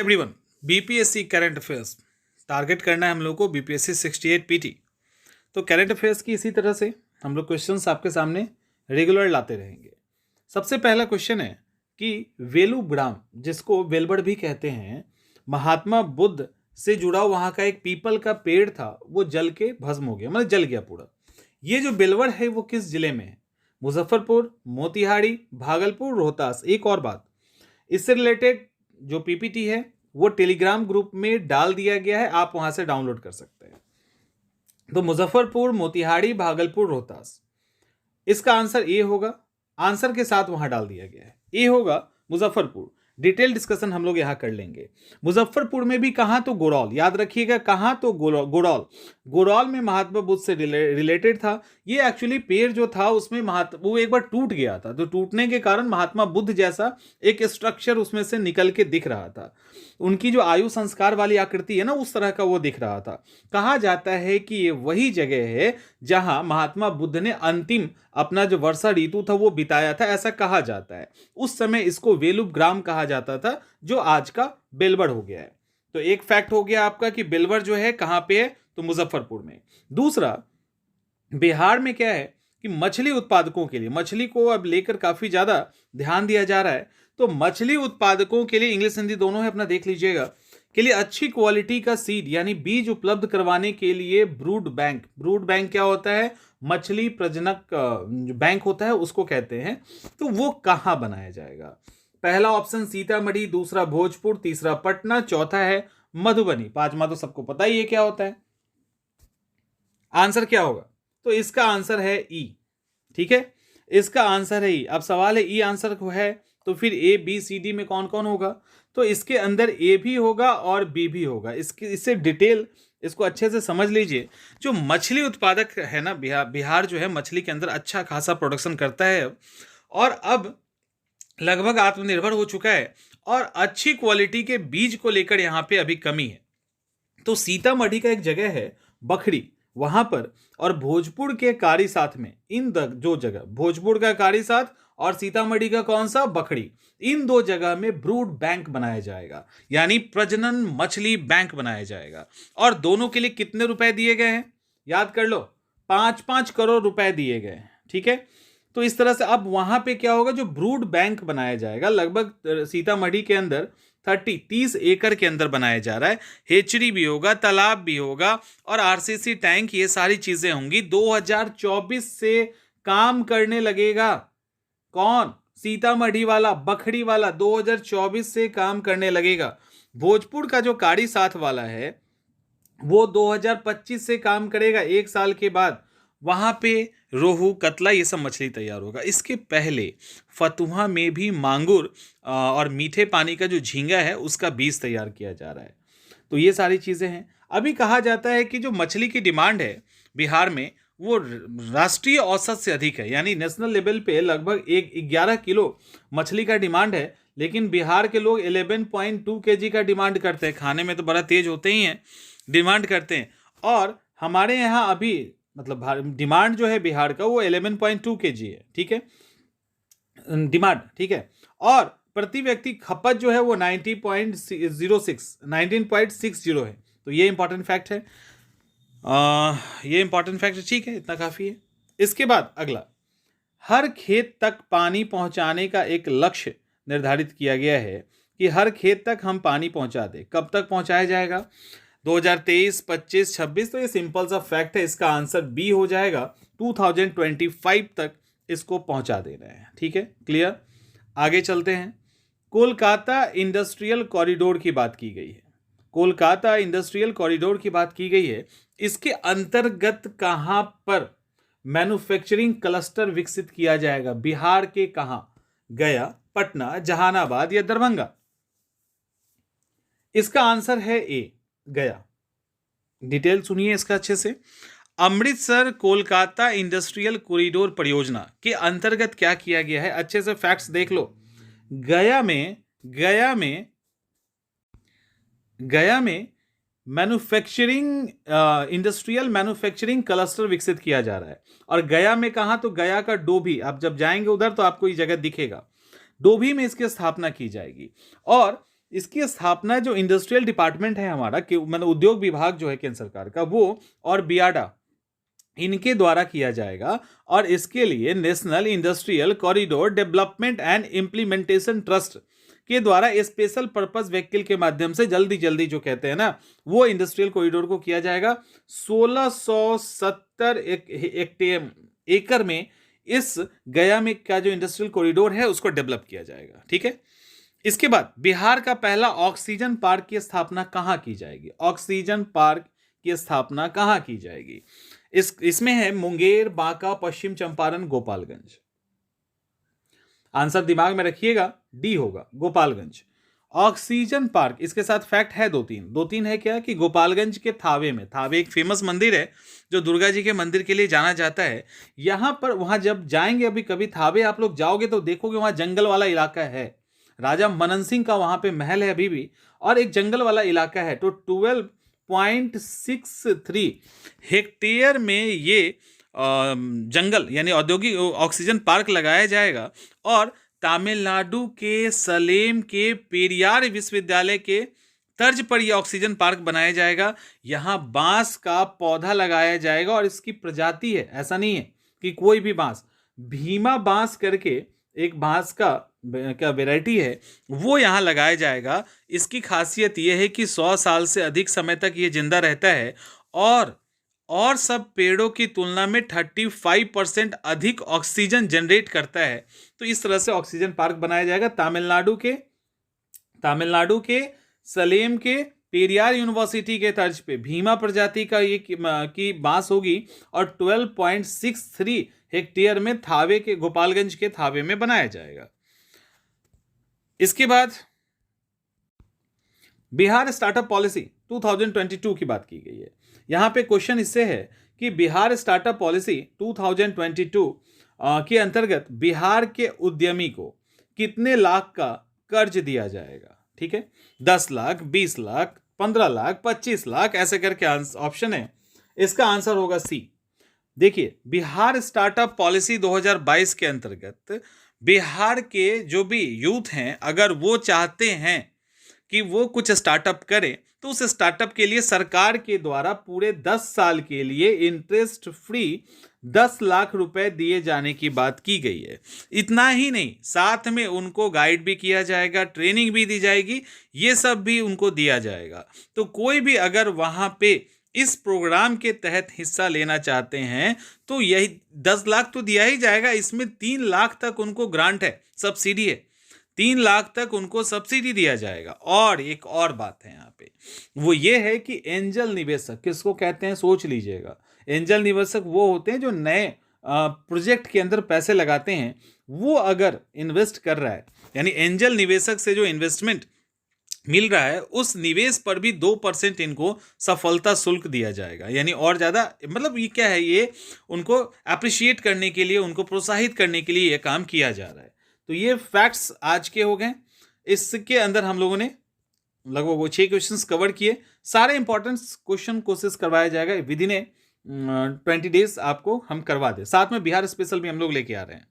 Everyone, BPSC current affairs target करना है हम लोग को बीपीएससी 68 पीटी। तो करंट अफेयर्स की इसी तरह से हम लोग क्वेश्चंस आपके सामने रेगुलर लाते रहेंगे। सबसे पहला क्वेश्चन है कि वेलुग्राम, जिसको वेलबड़ भी कहते हैं, महात्मा बुद्ध से जुड़ा वहां का एक पीपल का पेड़ था, वो जल के भस्म हो गया, मतलब जल गया पूरा। ये जो बेलवड़ है वो किस जिले में है? मुजफ्फरपुर, मोतिहारी, भागलपुर, रोहतास। एक और बात, इससे रिलेटेड जो पीपीटी है वो टेलीग्राम ग्रुप में डाल दिया गया है, आप वहां से डाउनलोड कर सकते हैं। तो मुजफ्फरपुर, मोतिहारी, भागलपुर, रोहतास, इसका आंसर ए होगा। आंसर के साथ वहां डाल दिया गया है, ए होगा मुजफ्फरपुर। डिटेल डिस्कशन हम लोग यहां कर लेंगे। मुजफ्फरपुर में भी कहां तो गोरौल, याद रखिएगा, कहां तो गोरौल। गोरौल में महात्मा बुद्ध से रिलेटेड था। ये एक्चुअली पेड़ जो था उसमें वो एक बार टूट गया था, तो टूटने के कारण महात्मा बुद्ध जैसा एक स्ट्रक्चर उसमें से निकल के दिख रहा था। उनकी जो आयु संस्कार वाली आकृति है ना, उस तरह का वो दिख रहा था। कहा जाता है कि ये वही जगह है जहां महात्मा बुद्ध ने अंतिम अपना जो वर्षा ऋतु था वो बिताया था, ऐसा कहा जाता है। उस समय इसको वेलुग्राम कहा जाता था, जो आज का बेलवड़ हो गया है। तो एक फैक्ट हो गया आपका कि बेलवड़ जो है कहां पे है, तो मुजफ्फरपुर में। दूसरा, बिहार में क्या है कि मछली उत्पादकों के लिए, मछली को अब लेकर काफी ज्यादा ध्यान दिया जा रहा है, तो मछली उत्पादकों के लिए, इंग्लिश हिंदी दोनों है, अपना देख लीजिएगा, के लिए अच्छी क्वालिटी का सीड यानी बीज उपलब्ध करवाने के लिए ब्रूड बैंक क्या होता है? मछली प्रजनक बैंक होता है, उसको कहते हैं। तो वो कहां बनाया जाएगा? पहला ऑप्शन सीतामढ़ी, दूसरा भोजपुर, तीसरा पटना, चौथा है मधुबनी, पांचवा तो सबको पता ही है क्या होता है। आंसर क्या होगा? तो इसका आंसर है ई। ठीक है, इसका आंसर है ई। अब सवाल है ई आंसर है, तो फिर ए बी सी डी में कौन कौन होगा? तो इसके अंदर ए भी होगा और बी भी होगा। इससे डिटेल इसको अच्छे से समझ लीजिए। जो मछली उत्पादक है ना, बिहार जो है मछली के अंदर अच्छा खासा प्रोडक्शन करता है और अब लगभग आत्मनिर्भर हो चुका है, और अच्छी क्वालिटी के बीज को लेकर यहाँ पे अभी कमी है। तो सीतामढ़ी का एक जगह है बखरी, वहां पर, और भोजपुर के कारी साथ में, जो जगह, भोजपुर का कारी साथ और सीतामढ़ी का कौन सा? बखरी, इन दो जगह में ब्रूड बैंक बनाया जाएगा, यानी प्रजनन मछली बैंक बनाया जाएगा। और दोनों के लिए कितने रुपए दिए गए हैं? याद कर लो, 5-5 करोड़ रुपए दिए गए हैं। ठीक है, तो इस तरह से अब वहां पे क्या होगा, जो ब्रूड बैंक बनाया जाएगा, लगभग सीतामढ़ी के अंदर 30 एकड़ के अंदर बनाया जा रहा है। हेचरी भी होगा, तालाब भी होगा और आरसीसी टैंक, ये सारी चीजें होंगी। 2024 से काम करने लगेगा। कौन? सीतामढ़ी वाला, बखरी वाला 2024 से काम करने लगेगा। भोजपुर का जो कारी साथ वाला है वो 2025 से काम करेगा, एक साल के बाद। वहां पे रोहू, कतला, ये सब मछली तैयार होगा। इसके पहले फतुहा में भी मांगुर और मीठे पानी का जो झींगा है उसका बीज तैयार किया जा रहा है। तो ये सारी चीजें हैं। अभी कहा जाता है कि जो मछली की डिमांड है बिहार में, वो राष्ट्रीय औसत से अधिक है, यानी नेशनल लेवल पे लगभग 11 किलो मछली का डिमांड है। लेकिन बिहार के लोग 11.2 केजी का डिमांड करते हैं। खाने में तो बड़ा तेज होते ही हैं, डिमांड करते हैं। और हमारे यहाँ अभी मतलब डिमांड जो है बिहार का वो 11.2 केजी है। ठीक है, डिमांड, ठीक है। और प्रति व्यक्ति खपत जो है वो 19.60 है। तो ये इंपॉर्टेंट फैक्ट है, ये इंपॉर्टेंट फैक्ट है। ठीक है, इतना काफी है। इसके बाद अगला, हर खेत तक पानी पहुंचाने का एक लक्ष्य निर्धारित किया गया है कि हर खेत तक हम पानी पहुंचा दें। कब तक पहुंचाया जाएगा? 2023, 25, 26। तो ये सिंपल सा फैक्ट है, इसका आंसर बी हो जाएगा। 2025 तक इसको पहुंचा देना है। ठीक है, क्लियर। आगे चलते हैं। कोलकाता इंडस्ट्रियल कॉरिडोर की बात की गई है। कोलकाता इंडस्ट्रियल कॉरिडोर की बात की गई है। इसके अंतर्गत कहां पर मैन्युफैक्चरिंग क्लस्टर विकसित किया जाएगा? बिहार के कहां? गया, पटना, जहानाबाद या दरभंगा? इसका आंसर है ए, गया। डिटेल सुनिए इसका अच्छे से। अमृतसर कोलकाता इंडस्ट्रियल कॉरिडोर परियोजना के अंतर्गत क्या किया गया है? अच्छे से फैक्ट्स देख लो। गया में मैन्युफैक्चरिंग इंडस्ट्रियल मैन्युफैक्चरिंग क्लस्टर विकसित किया जा रहा है। और गया में कहां? तो गया का डोभी, आप जब जाएंगे उधर तो आपको ये जगह दिखेगा। डोभी में इसकी स्थापना की जाएगी। और इसकी स्थापना जो इंडस्ट्रियल डिपार्टमेंट है हमारा कि मतलब उद्योग विभाग जो है केंद्र सरकार का, वो और बियाडा इनके द्वारा किया जाएगा। और इसके लिए national industrial corridor development and implementation trust के द्वारा स्पेशल पर्पस व्हीकल के माध्यम से जल्दी जो कहते हैं ना, वो इंडस्ट्रियल कॉरिडोर को किया जाएगा। 1670 एकड़ में इस गया में का जो इंडस्ट्रियल कॉरिडोर है उसको डेवलप किया जाएगा। ठीक है, इसके बाद बिहार का पहला ऑक्सीजन पार्क की स्थापना कहां की जाएगी? ऑक्सीजन पार्क की स्थापना कहां की जाएगी? इसमें है मुंगेर, बांका, पश्चिम चंपारण, गोपालगंज। आंसर दिमाग में रखिएगा, डी होगा गोपालगंज। ऑक्सीजन पार्क, इसके साथ फैक्ट है दो तीन है क्या कि गोपालगंज के थावे में, थावे एक फेमस मंदिर है जो दुर्गा जी के मंदिर के लिए जाना जाता है। यहां पर वहां जब जाएंगे अभी कभी थावे आप लोग जाओगे तो देखोगे वहां जंगल वाला इलाका है, राजा मनन सिंह का वहां पे महल है अभी भी, और एक जंगल वाला इलाका है। तो 12.63 हेक्टेयर में ये जंगल यानी औद्योगिक ऑक्सीजन पार्क लगाया जाएगा। और तमिलनाडु के सलेम के पेरियार विश्वविद्यालय के तर्ज पर यह ऑक्सीजन पार्क बनाया जाएगा। यहाँ बांस का पौधा लगाया जाएगा और इसकी प्रजाति है, ऐसा नहीं है कि कोई भी बांस, भीमा बांस करके एक बांस का क्या वैरायटी है वो यहाँ लगाया जाएगा। इसकी खासियत यह है कि 100 साल से अधिक समय तक ये जिंदा रहता है और सब पेड़ों की तुलना में 35% अधिक ऑक्सीजन जनरेट करता है। तो इस तरह से ऑक्सीजन पार्क बनाया जाएगा। तमिलनाडु के सलेम के पेरियार यूनिवर्सिटी के तर्ज पे भीमा प्रजाति का ये की बांस होगी और 12.63 हेक्टेयर में थावे के गोपालगंज के थावे में बनाया जाएगा। इसके बाद बिहार स्टार्टअप पॉलिसी 2022 की बात की गई है। यहां पे क्वेश्चन इससे है कि बिहार स्टार्टअप पॉलिसी 2022 के अंतर्गत बिहार के उद्यमी को कितने लाख का कर्ज दिया जाएगा? ठीक है, 10 लाख, 20 लाख, 15 लाख, 25 लाख, ऐसे करके ऑप्शन है। इसका आंसर होगा सी। देखिए, बिहार स्टार्टअप पॉलिसी 2022 के अंतर्गत बिहार के जो भी यूथ हैं अगर वो चाहते हैं कि वो कुछ स्टार्टअप करें तो उस स्टार्टअप के लिए सरकार के द्वारा पूरे 10 साल के लिए इंटरेस्ट फ्री 10 लाख रुपए दिए जाने की बात की गई है। इतना ही नहीं, साथ में उनको गाइड भी किया जाएगा, ट्रेनिंग भी दी जाएगी, ये सब भी उनको दिया जाएगा। तो कोई भी अगर वहां पे इस प्रोग्राम के तहत हिस्सा लेना चाहते हैं तो यही 10 लाख तो दिया ही जाएगा, इसमें 3 लाख तक उनको ग्रांट है, सब्सिडी है, 3 लाख तक उनको सब्सिडी दिया जाएगा। और एक और बात है यहाँ पे, वो ये है कि एंजल निवेशक किसको कहते हैं सोच लीजिएगा। एंजल निवेशक वो होते हैं जो नए प्रोजेक्ट के अंदर पैसे लगाते हैं, वो अगर इन्वेस्ट कर रहा है यानी एंजल निवेशक से जो इन्वेस्टमेंट मिल रहा है उस निवेश पर भी 2% इनको सफलता शुल्क दिया जाएगा। यानी और ज़्यादा, मतलब ये क्या है, ये उनको अप्रिशिएट करने के लिए, उनको प्रोत्साहित करने के लिए ये काम किया जा रहा है। तो ये फैक्ट्स आज के हो गए। इसके अंदर हम लोगों ने लगभग वो 6 क्वेश्चंस कवर किए। सारे इंपॉर्टेंट क्वेश्चन कोशिश करवाया जाएगा विदिन 20 डेज, आपको हम करवा दें। साथ में बिहार स्पेशल भी हम लोग लेके आ रहे हैं।